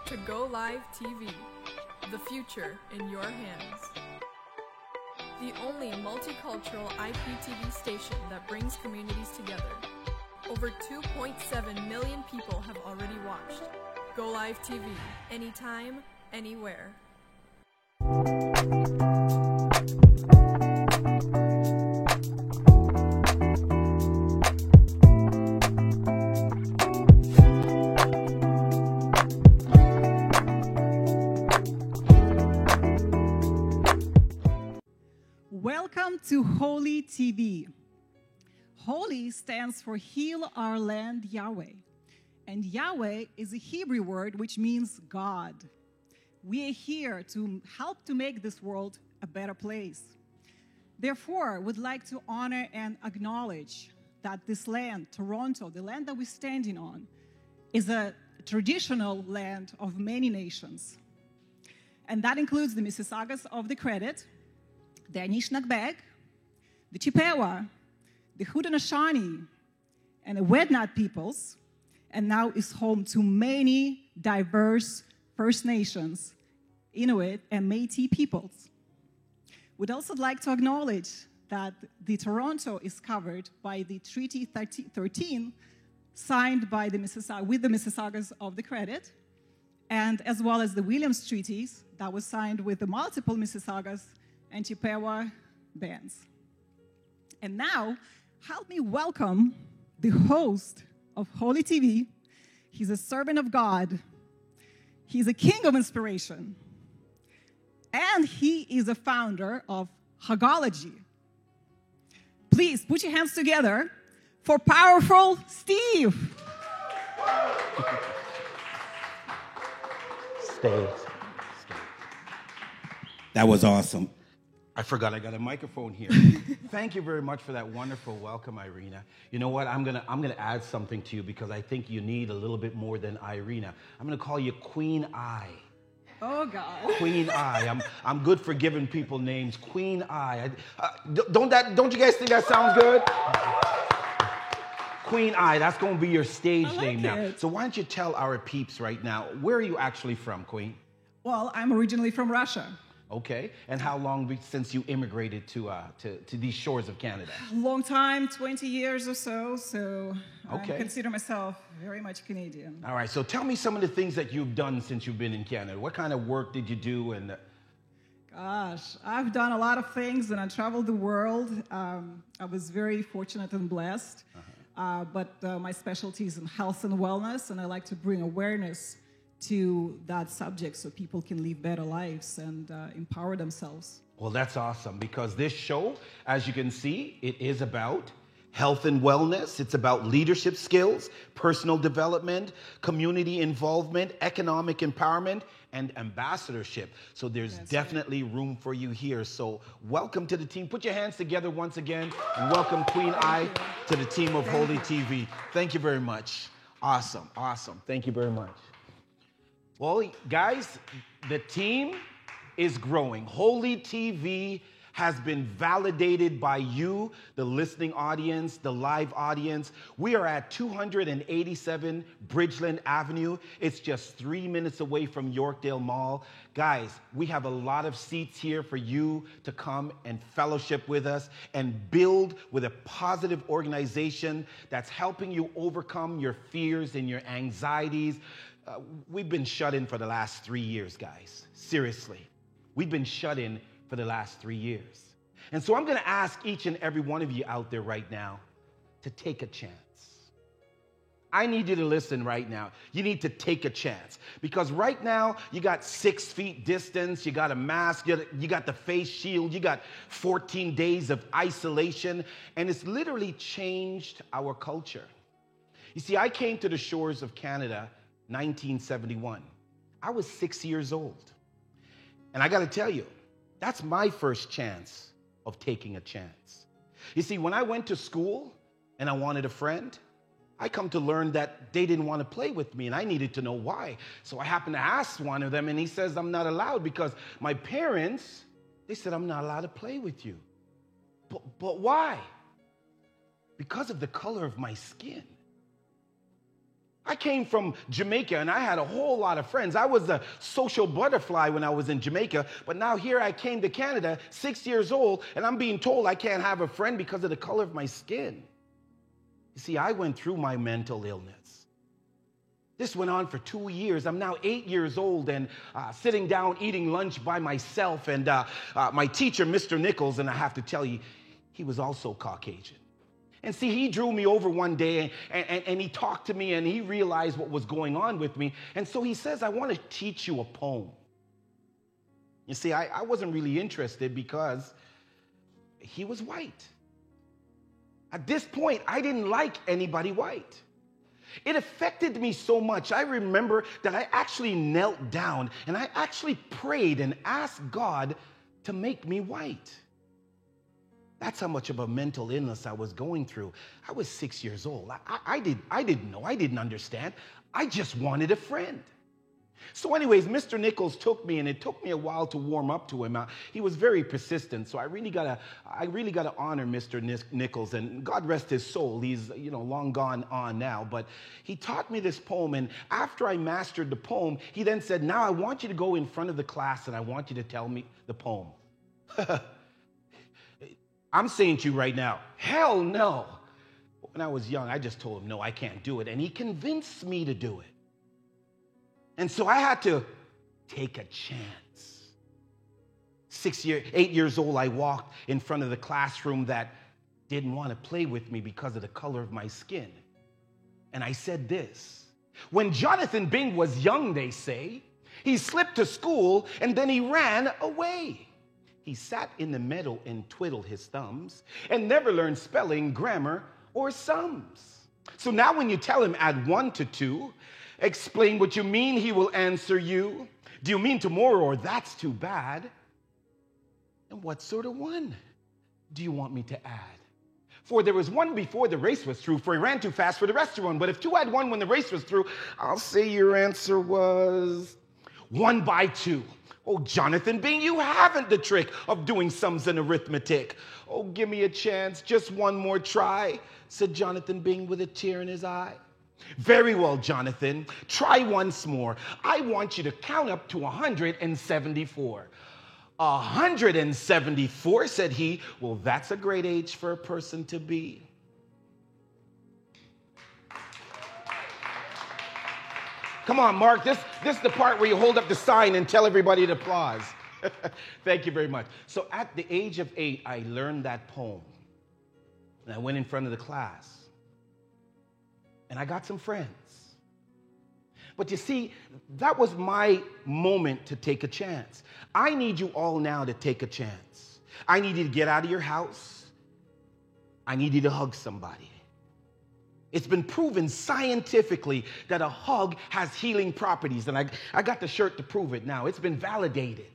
to Go Live TV, the future in your hands. The only multicultural IPTV station that brings communities together. Over 2.7 million people have already watched. Go Live TV, anytime, anywhere. Welcome to Holy TV. Holy stands for Heal Our Land Yahweh. And Yahweh is a Hebrew word which means God. We are here to help to make this world a better place. Therefore, we'd like to honor and acknowledge that this land, Toronto, the land that we're standing on, is a traditional land of many nations. And that includes the Mississaugas of the Credit, the Anishinaabeg, the Chippewa, the Haudenosaunee, and the Wendat peoples, and now is home to many diverse First Nations, Inuit, and Métis peoples. We'd also like to acknowledge that the Toronto is covered by the Treaty 13 signed by with the Mississaugas of the Credit, and as well as the Williams Treaties that was signed with the multiple Mississaugas and Chippewa bands. And now, help me welcome the host of Holy TV. He's a servant of God. He's a king of inspiration. And he is a founder of Hagology. Please put your hands together for powerful Steve. Stay. That was awesome. I forgot I got a microphone here. Thank you very much for that wonderful welcome, Irina. You know what? I'm gonna add something to you because I think you need a little bit more than Irina. I'm gonna call you Queen I. Oh God. Queen I. I'm good for giving people names. Queen I. Don't you guys think that sounds good? Queen I. That's gonna be your stage name now. So why don't you tell our peeps right now, where are you actually from, Queen? Well, I'm originally from Russia. Okay, and how long since you immigrated to these shores of Canada? Long time, 20 years or so, okay. I consider myself very much Canadian. All right, so tell me some of the things that you've done since you've been in Canada. What kind of work did you do? Gosh, I've done a lot of things and I traveled the world. I was very fortunate and blessed, but my specialty is in health and wellness, and I like to bring awareness to that subject so people can live better lives and empower themselves. Well, that's awesome, because this show, as you can see, it is about health and wellness. It's about leadership skills, personal development, community involvement, economic empowerment, and ambassadorship. So there's definitely room for you here. So welcome to the team. Put your hands together once again and welcome Queen I to the team of Holy TV. Thank you very much. Awesome. Thank you very much. Well, guys, the team is growing. Holy TV has been validated by you, the listening audience, the live audience. We are at 287 Bridgeland Avenue. It's just 3 minutes away from Yorkdale Mall. Guys, we have a lot of seats here for you to come and fellowship with us and build with a positive organization that's helping you overcome your fears and your anxieties. We've been shut in for the last 3 years, guys. Seriously. We've been shut in for the last 3 years. And so I'm going to ask each and every one of you out there right now to take a chance. I need you to listen right now. You need to take a chance. Because right now, you got 6 feet distance, you got a mask, you got the face shield, you got 14 days of isolation, and it's literally changed our culture. You see, I came to the shores of Canada 1971. I was 6 years old. And I got to tell you, that's my first chance of taking a chance. You see, when I went to school and I wanted a friend, I come to learn that they didn't want to play with me and I needed to know why. So I happened to ask one of them and he says, I'm not allowed because my parents, they said, I'm not allowed to play with you. But why? Because of the color of my skin. I came from Jamaica and I had a whole lot of friends. I was a social butterfly when I was in Jamaica, but now here I came to Canada, 6 years old, and I'm being told I can't have a friend because of the color of my skin. You see, I went through my mental illness. This went on for 2 years. I'm now 8 years old and sitting down eating lunch by myself, and my teacher, Mr. Nichols, and I have to tell you, he was also Caucasian. And see, he drew me over one day and he talked to me and he realized what was going on with me. And so he says, I want to teach you a poem. You see, I wasn't really interested because he was white. At this point, I didn't like anybody white. It affected me so much. I remember that I actually knelt down and I actually prayed and asked God to make me white. That's how much of a mental illness I was going through. I was 6 years old. I didn't know. I didn't understand. I just wanted a friend. So anyways, Mr. Nichols took me, and it took me a while to warm up to him. He was very persistent, so I really gotta honor Mr. Nichols, and God rest his soul. He's long gone on now, but he taught me this poem, and after I mastered the poem, he then said, now I want you to go in front of the class, and I want you to tell me the poem. I'm saying to you right now, hell no. When I was young, I just told him, no, I can't do it. And he convinced me to do it. And so I had to take a chance. 8 years old, I walked in front of the classroom that didn't want to play with me because of the color of my skin. And I said this: when Jonathan Bing was young, they say, he slipped to school and then he ran away. He sat in the meadow and twiddled his thumbs and never learned spelling, grammar, or sums. So now when you tell him add 1 to 2, explain what you mean, he will answer you. Do you mean tomorrow, or that's too bad? And what sort of 1 do you want me to add? For there was 1 before the race was through, for he ran too fast for the rest to run. But if 2 had 1 when the race was through, I'll say your answer was 1 by 2. Oh, Jonathan Bing, you haven't the trick of doing sums and arithmetic. Oh, give me a chance, just 1 more try, said Jonathan Bing with a tear in his eye. Very well, Jonathan, try once more. I want you to count up to 174. 174, said he. Well, that's a great age for a person to be. Come on, Mark, this is the part where you hold up the sign and tell everybody to applause. Thank you very much. So at the age of 8, I learned that poem. And I went in front of the class. And I got some friends. But you see, that was my moment to take a chance. I need you all now to take a chance. I need you to get out of your house. I need you to hug somebody. It's been proven scientifically that a hug has healing properties. And I got the shirt to prove it now. It's been validated.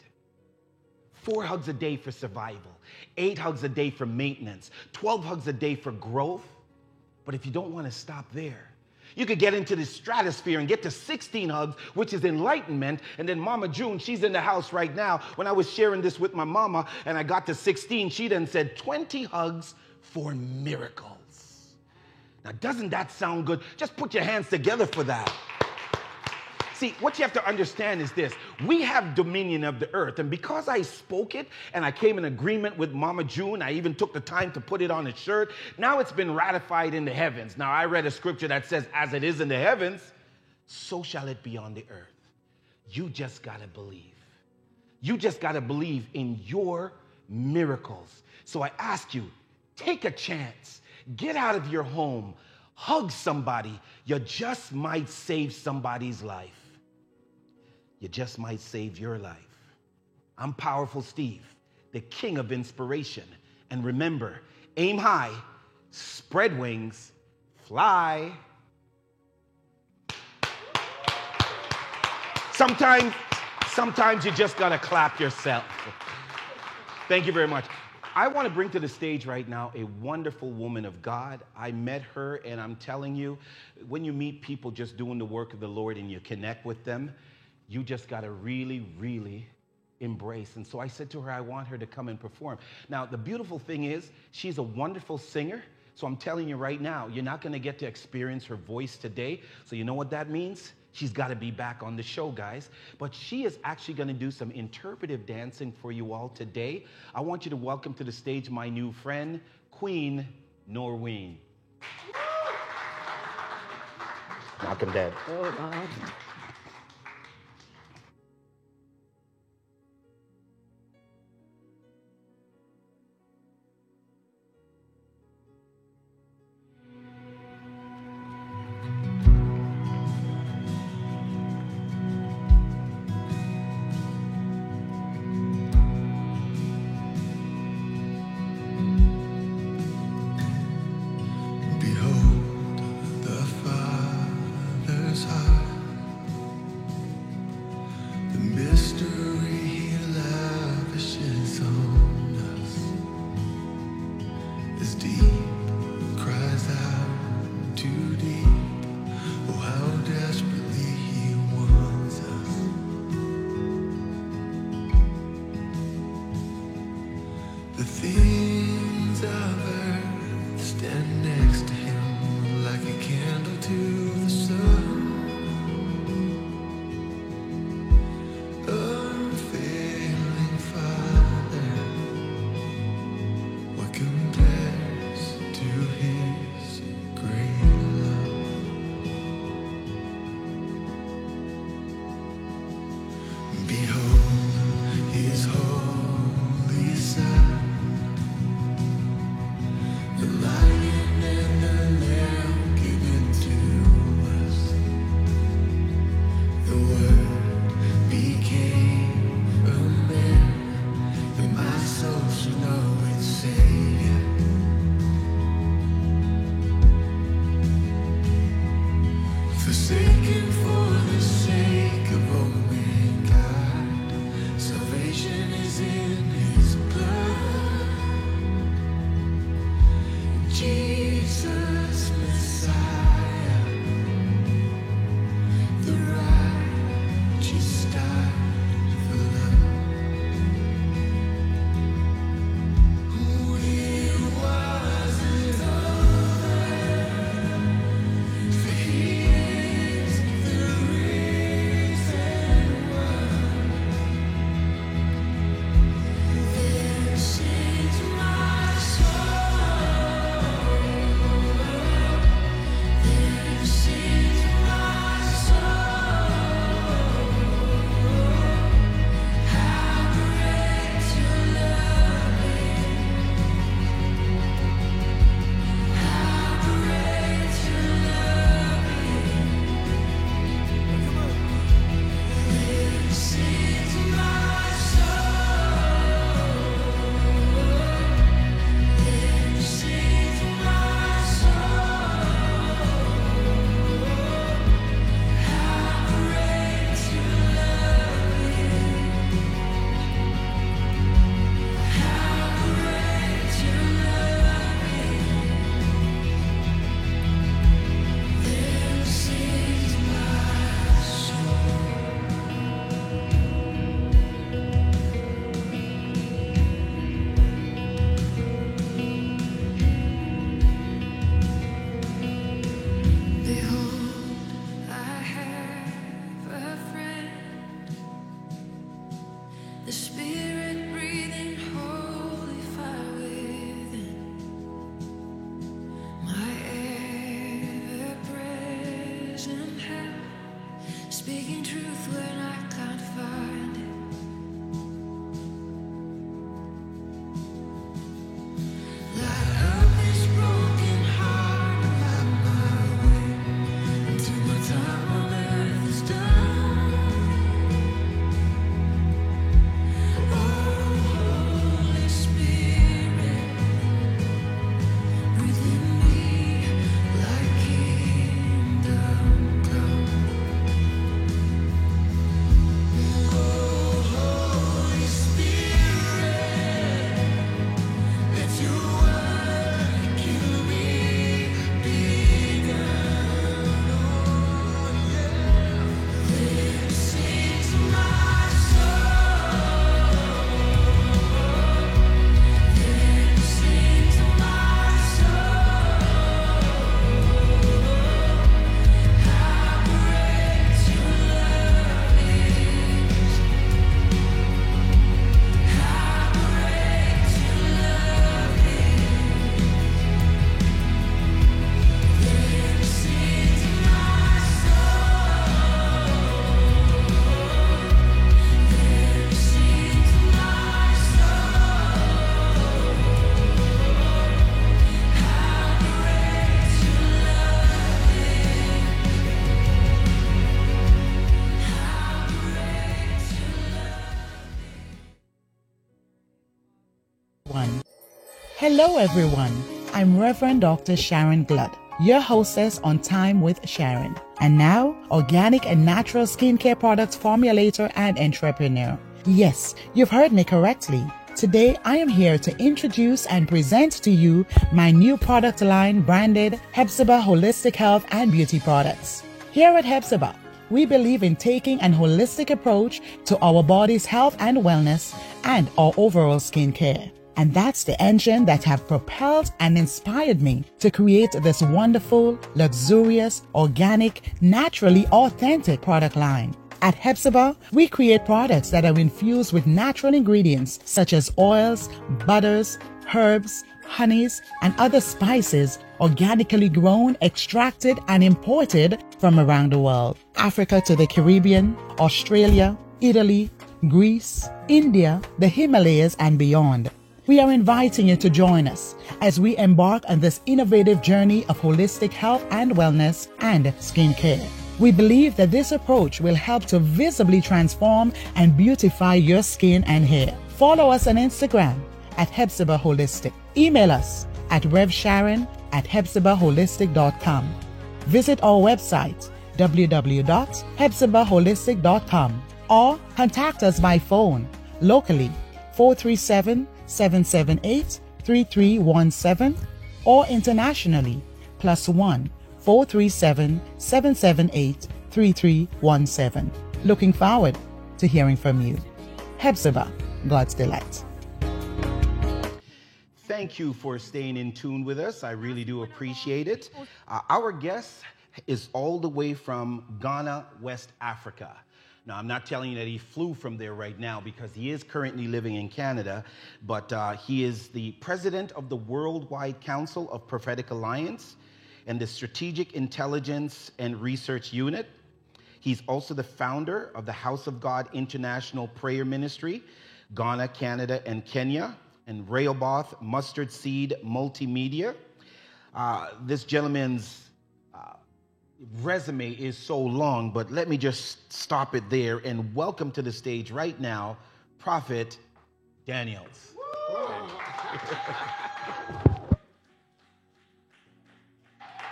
4 hugs a day for survival. 8 hugs a day for maintenance. 12 hugs a day for growth. But if you don't want to stop there, you could get into the stratosphere and get to 16 hugs, which is enlightenment. And then Mama June, she's in the house right now. When I was sharing this with my mama and I got to 16, she then said 20 hugs for miracles. Now, doesn't that sound good? Just put your hands together for that. See, what you have to understand is this. We have dominion of the earth. And because I spoke it and I came in agreement with Mama June, I even took the time to put it on a shirt. Now it's been ratified in the heavens. Now, I read a scripture that says, as it is in the heavens, so shall it be on the earth. You just got to believe. You just got to believe in your miracles. So I ask you, take a chance. Get out of your home. Hug somebody. You just might save somebody's life. You just might save your life. I'm Powerful Steve, the king of inspiration. And remember, aim high, spread wings, fly. Sometimes you just gotta clap yourself. Thank you very much. I want to bring to the stage right now a wonderful woman of God. I met her, and I'm telling you, when you meet people just doing the work of the Lord and you connect with them, you just got to really, really embrace. And so I said to her, I want her to come and perform. Now, the beautiful thing is, she's a wonderful singer, So I'm telling you right now, you're not going to get to experience her voice today. So you know what that means? She's got to be back on the show, guys. But she is actually going to do some interpretive dancing for you all today. I want you to welcome to the stage my new friend, Queen Norween. Knock him dead. Oh, God. Hello, everyone. I'm Reverend Dr. Sharon Gludd, your hostess on Time with Sharon, and now organic and natural skincare products formulator and entrepreneur. Yes, you've heard me correctly. Today, I am here to introduce and present to you my new product line branded Hepzibah Holistic Health and Beauty Products. Here at Hepzibah, we believe in taking an holistic approach to our body's health and wellness and our overall skincare. And that's the engine that have propelled and inspired me to create this wonderful, luxurious, organic, naturally authentic product line. At Hepzibah, we create products that are infused with natural ingredients such as oils, butters, herbs, honeys, and other spices organically grown, extracted, and imported from around the world. Africa to the Caribbean, Australia, Italy, Greece, India, the Himalayas, and beyond. We are inviting you to join us as we embark on this innovative journey of holistic health and wellness and skincare. We believe that this approach will help to visibly transform and beautify your skin and hair. Follow us on Instagram at Hepzibah Holistic. Email us at revsharon@hepzibahholistic.com. Visit our website www.hepzibahholistic.com or contact us by phone locally 437-778-3317 or internationally +1 437-778-3317. Looking forward to hearing from you. Hepzibah, God's delight. Thank you for staying in tune with us. I really do appreciate it. Our guest is all the way from Ghana, West Africa. Now, I'm not telling you that he flew from there right now because he is currently living in Canada, but he is the president of the Worldwide Council of Prophetic Alliance and the Strategic Intelligence and Research Unit. He's also the founder of the House of God International Prayer Ministry, Ghana, Canada, and Kenya, and Rehoboth Mustard Seed Multimedia. This gentleman's resume is so long, but let me just stop it there and welcome to the stage right now, Prophet Daniels.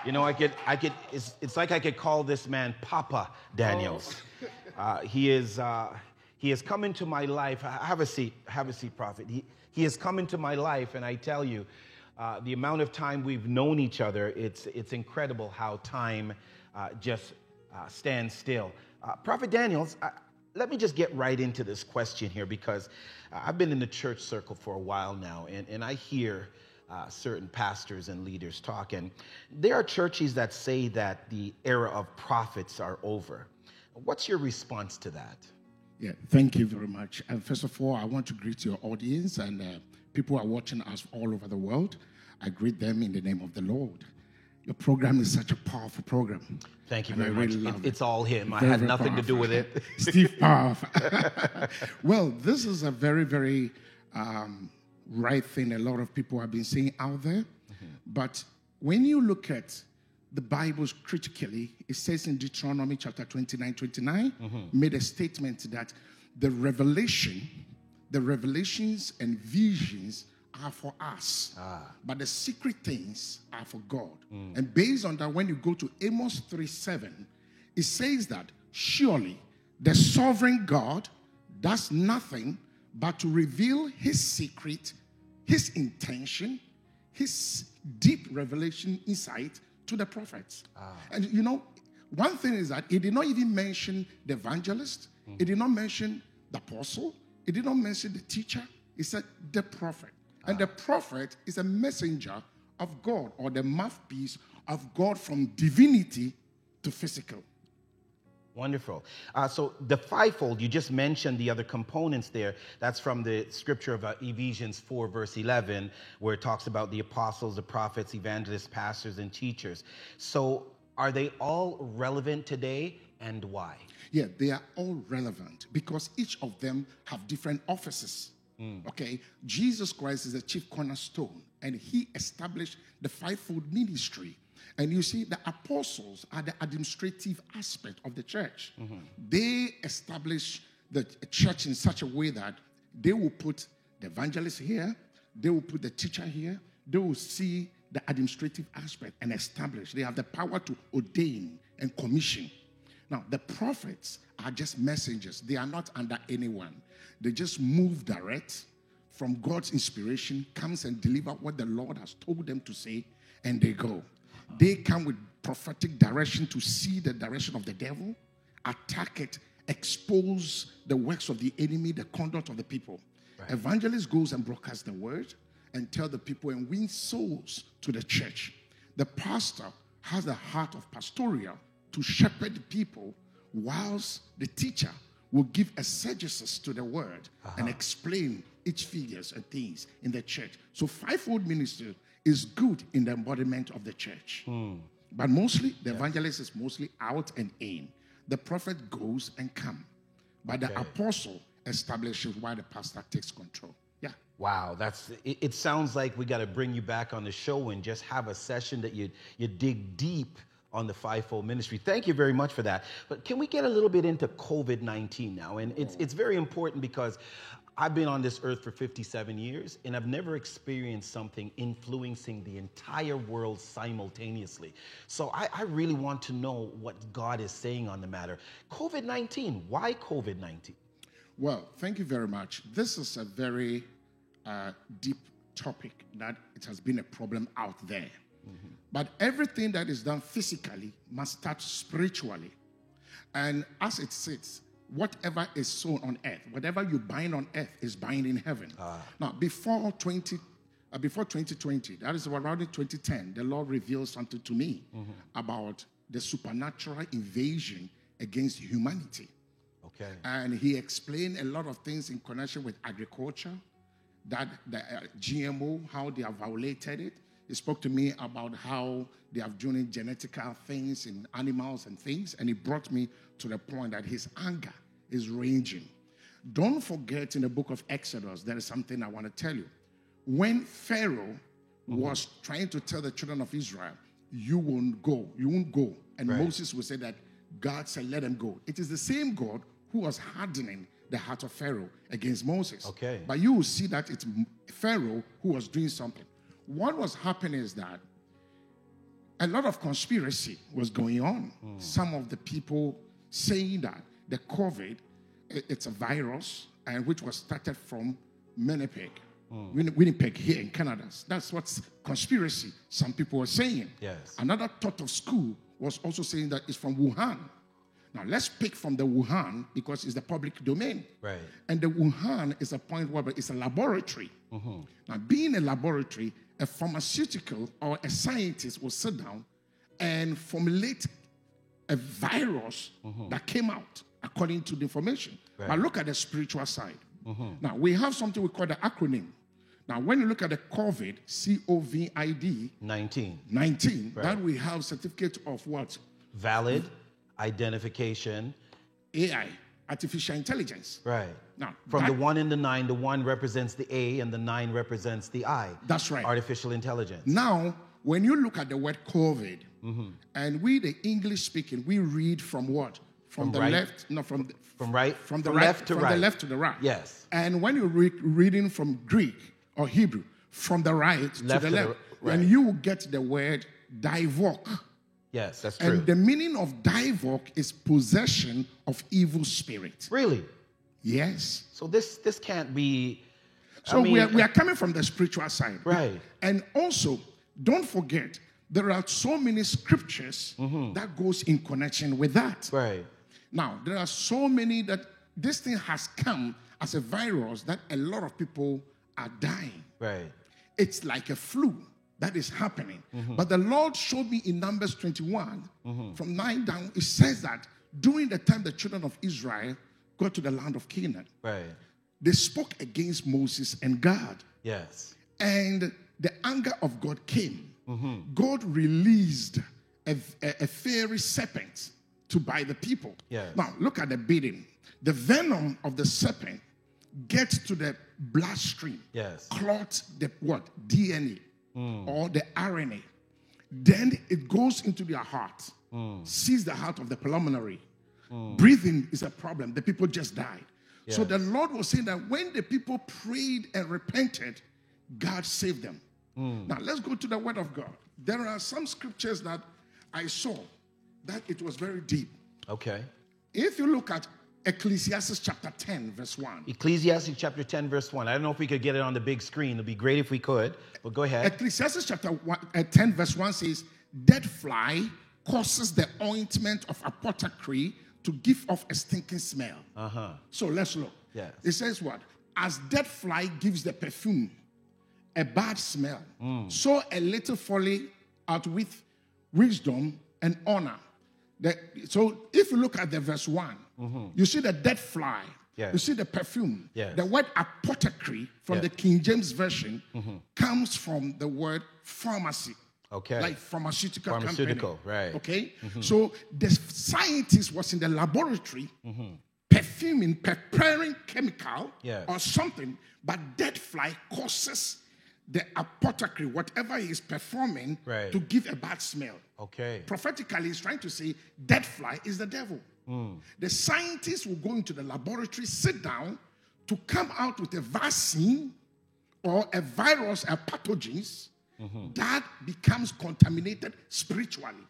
You know, it's like I could call this man Papa Daniels. He has come into my life. Have a seat, Prophet. He has come into my life, and I tell you, the amount of time we've known each other, it's incredible how time just stands still. Prophet Daniels, let me just get right into this question here because I've been in the church circle for a while now, and I hear certain pastors and leaders talk, and there are churches that say that the era of prophets are over. What's your response to that? Yeah, thank you very much. And first of all, I want to greet your audience and people who are watching us all over the world. I greet them in the name of the Lord. Your program is such a powerful program. Thank you very much. It's all him. I Very, had very nothing to do powerful. with it. Steve Powerful. Well, this is a very, very right thing a lot of people have been saying out there. But when you look at the Bible critically, it says in Deuteronomy chapter 29, made a statement that the revelations and visions are for us, but the secret things are for God. And based on that, when you go to Amos 3:7, it says that surely the sovereign God does nothing but to reveal his secret, his intention, his deep revelation insight to the prophets. And you know, one thing is that it did not even mention the evangelist, it did not mention the apostle, it did not mention the teacher, it said the prophet. And the prophet is a messenger of God, or the mouthpiece of God from divinity to physical. Wonderful. So the fivefold, you just mentioned the other components there. That's from the scripture of Ephesians 4, verse 11, where it talks about the apostles, the prophets, evangelists, pastors, and teachers. So are they all relevant today, and why? Yeah, they are all relevant because each of them have different offices. Okay, Jesus Christ is the chief cornerstone, and he established the fivefold ministry. And you see, the apostles are the administrative aspect of the church. They establish the church in such a way that they will put the evangelist here, they will put the teacher here, they will see the administrative aspect and establish. They have the power to ordain and commission. Now, the prophets are just messengers. They are not under anyone. They just move direct from God's inspiration, comes and deliver what the Lord has told them to say, and they go. They come with prophetic direction to see the direction of the devil, attack it, expose the works of the enemy, the conduct of the people. Right. Evangelist goes and broadcasts the word and tell the people and win souls to the church. The pastor has the heart of pastoral to shepherd the people, whilst the teacher will give exegesis to the word and explain each figures and things in the church. So fivefold ministry is good in the embodiment of the church. But mostly, the evangelist is mostly out and in. The prophet goes and comes. But the apostle establishes why the pastor takes control. Yeah. Wow, it sounds like we got to bring you back on the show and just have a session that you dig deep on the fivefold ministry. Thank you very much for that. But can we get a little bit into COVID-19 now? And it's very important because I've been on this earth for 57 years, and I've never experienced something influencing the entire world simultaneously. So I really want to know what God is saying on the matter. COVID-19, why COVID-19? Well, thank you very much. This is a very deep topic that it has been a problem out there. But everything that is done physically must start spiritually. And as it sits, whatever is sown on earth, whatever you bind on earth is bind in heaven. Now, before 2020, that is around 2010, the Lord revealed something to me about the supernatural invasion against humanity. Okay. And he explained a lot of things in connection with agriculture, that the GMO, how they have violated it. He spoke to me about how they have doing genetical things in animals and things, and he brought me to the point that his anger is raging. Don't forget, in the book of Exodus, there is something I want to tell you. When Pharaoh was trying to tell the children of Israel, you won't go, and Moses would say that God said, let them go. It is the same God who was hardening the heart of Pharaoh against Moses. Okay. But you will see that it's Pharaoh who was doing something. What was happening is that a lot of conspiracy was going on. Some of the people saying that the COVID, it's a virus, and which was started from Winnipeg here in Canada. That's what's conspiracy some people were saying. Yes. Another thought of school was also saying that it's from Wuhan. Now, let's pick from the Wuhan because it's the public domain. Right. And the Wuhan is a point where it's a laboratory. Now, being a laboratory, a pharmaceutical or a scientist will sit down and formulate a virus that came out according to the information. Right. But look at the spiritual side. Now, we have something we call the acronym. Now, when you look at the COVID, COVID 19, right. That we have certificate of what? Valid identification. AI, artificial intelligence. Right. Now, from the 1 and the 9, the 1 represents the A and the 9 represents the I. That's right. Artificial intelligence. Now, when you look at the word COVID, and we, the English speaking, we read from what? From the right, left, no, from the left to right. Yes. And when you're reading from Greek or Hebrew, from the right to the left, and you will get the word divok. Yes, that's true. And the meaning of divok is possession of evil spirit. Really? Yes. So this can't be. So we are coming from the spiritual side. Right. And also, don't forget, there are so many scriptures that goes in connection with that. Right. Now, there are so many that this thing has come as a virus that a lot of people are dying. Right. It's like a flu that is happening. But the Lord showed me in Numbers 21, from 9 down, it says that during the time the children of Israel got to the land of Canaan, they spoke against Moses and God. Yes. And the anger of God came. God released a fiery serpent to bite the people. Yes. Now, look at the beating. The venom of the serpent gets to the bloodstream. Yes. Clots the what? DNA. Or the RNA. Then it goes into their heart, sees the heart of the pulmonary. Breathing is a problem. The people just died. Yes. So the Lord was saying that when the people prayed and repented, God saved them. Now, let's go to the Word of God. There are some scriptures that I saw that it was very deep. Okay. If you look at Ecclesiastes chapter 10, verse 1. Ecclesiastes chapter 10, verse 1. I don't know if we could get it on the big screen. It'd be great if we could, but go ahead. Ecclesiastes chapter 10, verse 1 says, dead fly causes the ointment of apothecary to give off a stinking smell. So let's look. Yes. It says what? As dead fly gives the perfume a bad smell, so a little folly out with wisdom and honor. So if you look at the verse 1, you see the dead fly. Yes. You see the perfume. Yes. The word apothecary from Yes. the King James Version comes from the word pharmacy. Okay. Like pharmaceutical Pharmaceutical, company. right. Okay. So the scientist was in the laboratory perfuming, preparing chemical Yes. or something, but dead fly causes the apothecary, whatever he is performing, Right. to give a bad smell. Okay. Prophetically, he's trying to say dead fly is the devil. The scientists will go into the laboratory, sit down to come out with a vaccine or a virus, a pathogens that becomes contaminated spiritually,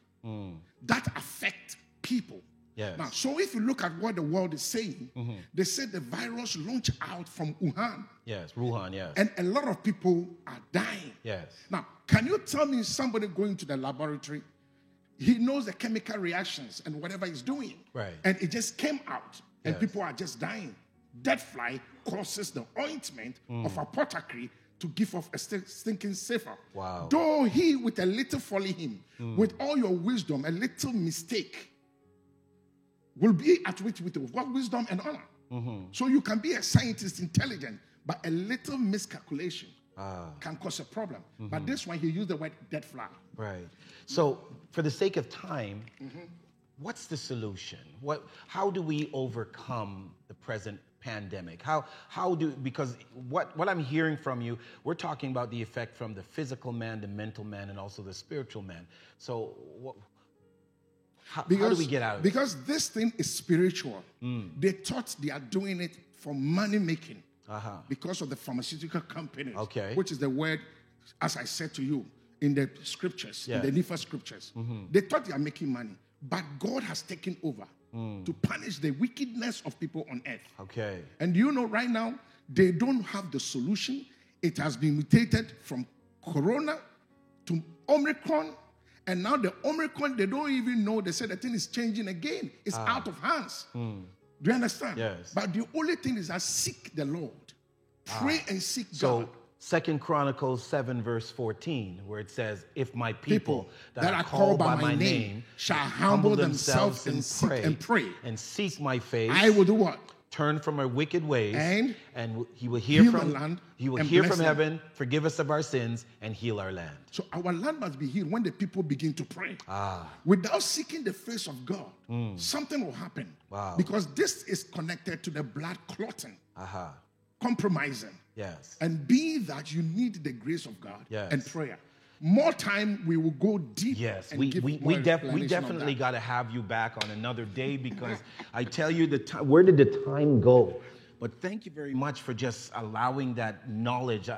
that affect people. Yes. Now, so if you look at what the world is saying, they said the virus launched out from Wuhan, Yes. Wuhan, yes. and a lot of people are dying. Yes. Now, can you tell me somebody going to the laboratory, he knows the chemical reactions and whatever he's doing, Right. and it just came out, and Yes. people are just dying. Dead fly causes the ointment of apothecary to give off a stinking savor. Wow. Though he with a little folly him, with all your wisdom, a little mistake will be at which with what wisdom and honor. So you can be a scientist, intelligent, but a little miscalculation can cause a problem. But this one, he used the word dead fly. Right. So, for the sake of time, what's the solution? How do we overcome the present pandemic? Because what I'm hearing from you, we're talking about the effect from the physical man, the mental man, and also the spiritual man. So, how do we get out of it? Because this thing is spiritual. They thought they are doing it for money making because of the pharmaceutical companies, Okay. which is the word, as I said to you, in the scriptures, Yes. in the Nephi scriptures. They thought they are making money, but God has taken over to punish the wickedness of people on earth. Okay. And you know, right now, they don't have the solution. It has been mutated from Corona to Omicron. And now the Omicron, they don't even know. They said the thing is changing again. It's out of hands. Do you understand? Yes. But the only thing is that seek the Lord. Pray and seek So, God. 2 Chronicles 7, verse 14, where it says, if my people that are called by my name shall humble themselves and seek and pray, and seek my face, I will do what? turn from our wicked ways, And he will hear heal from the land he will and hear bless from them. heaven, forgive us of our sins, and heal our land. So our land must be healed when the people begin to pray. Without seeking the face of God, something will happen. Wow. Because this is connected to the blood clotting, Aha. compromising. Yes. And be that you need the grace of God Yes. and prayer. More time, we will go deep. Yes, and we give more definitely explanation of that. got to have you back on another day, because I tell you, where did the time go? But thank you very much for just allowing that knowledge.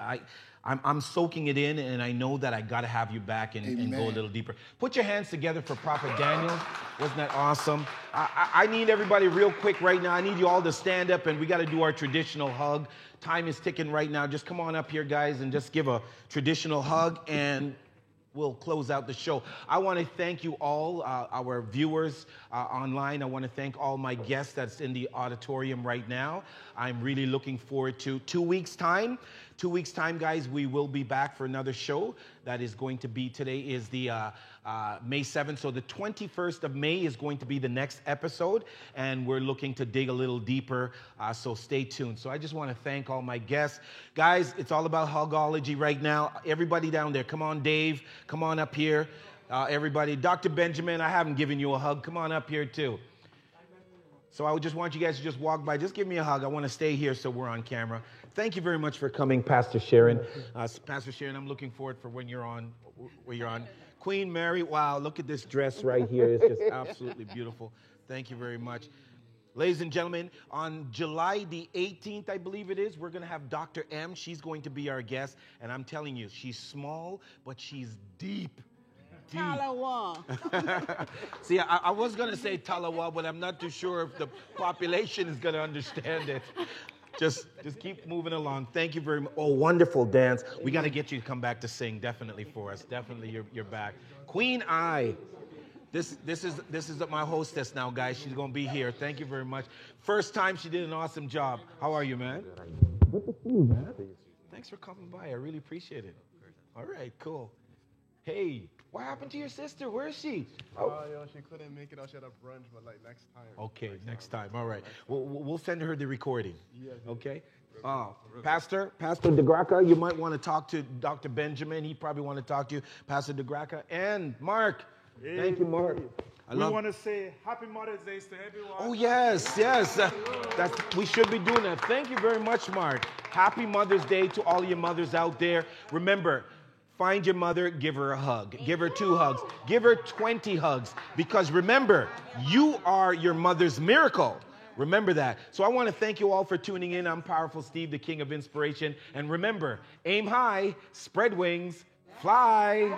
I'm soaking it in, and I know that I got to have you back and go a Amen. little deeper. Put your hands together for Prophet Daniel. Wasn't that awesome? I need everybody real quick right now. I need you all to stand up, and we got to do our traditional hug. Time is ticking right now. Just come on up here, guys, and just give a traditional hug, and we'll close out the show. I want to thank you all, our viewers online. I want to thank all my guests that's in the auditorium right now. I'm really looking forward to 2 weeks' time. 2 weeks' time, guys, we will be back for another show. That is going to be, today is the May 7th. So the 21st of May is going to be the next episode, and we're looking to dig a little deeper, so stay tuned. So I just want to thank all my guests. Guys, it's all about Hugology right now. Everybody down there, come on, Dave, come on up here. Everybody, Dr. Benjamin, I haven't given you a hug. Come on up here too. So I would just want you guys to just walk by. Just give me a hug. I want to stay here so we're on camera. Thank you very much for coming, Pastor Sharon. Pastor Sharon, I'm looking forward for when you're on. Queen Mary, wow, look at this dress right here. It's just absolutely beautiful. Thank you very much. Ladies and gentlemen, on July the 18th, I believe it is, we're going to have Dr. M. She's going to be our guest. And I'm telling you, she's small, but she's deep. Talawa. See, I was going to say Talawa, but I'm not too sure if the population is going to understand it. Just keep moving along. Thank you very much. Oh, wonderful dance. We got to get you to come back to sing definitely for us. Definitely you're back. Queen I. This is my hostess now, guys. She's going to be here. Thank you very much. First time, she did an awesome job. How are you, man? Good to see you, man. Thanks for coming by. I really appreciate it. All right, cool. Hey, what happened to your sister? Where is she? She couldn't make it out. She had a brunch, but like next time. Okay, next time. All right. We'll send her the recording. Okay. Pastor DeGraca, you might want to talk to Dr. Benjamin. He probably want to talk to you, Pastor DeGraca, and Mark. Thank you, Mark. We want to say Happy Mother's Day to everyone. Oh, yes. We should be doing that. Thank you very much, Mark. Happy Mother's Day to all your mothers out there. Remember, find your mother, give her a hug. Give her 2 hugs. Give her 20 hugs. Because remember, you are your mother's miracle. Remember that. So I want to thank you all for tuning in. I'm Powerful Steve, the King of Inspiration. And remember, aim high, spread wings, fly.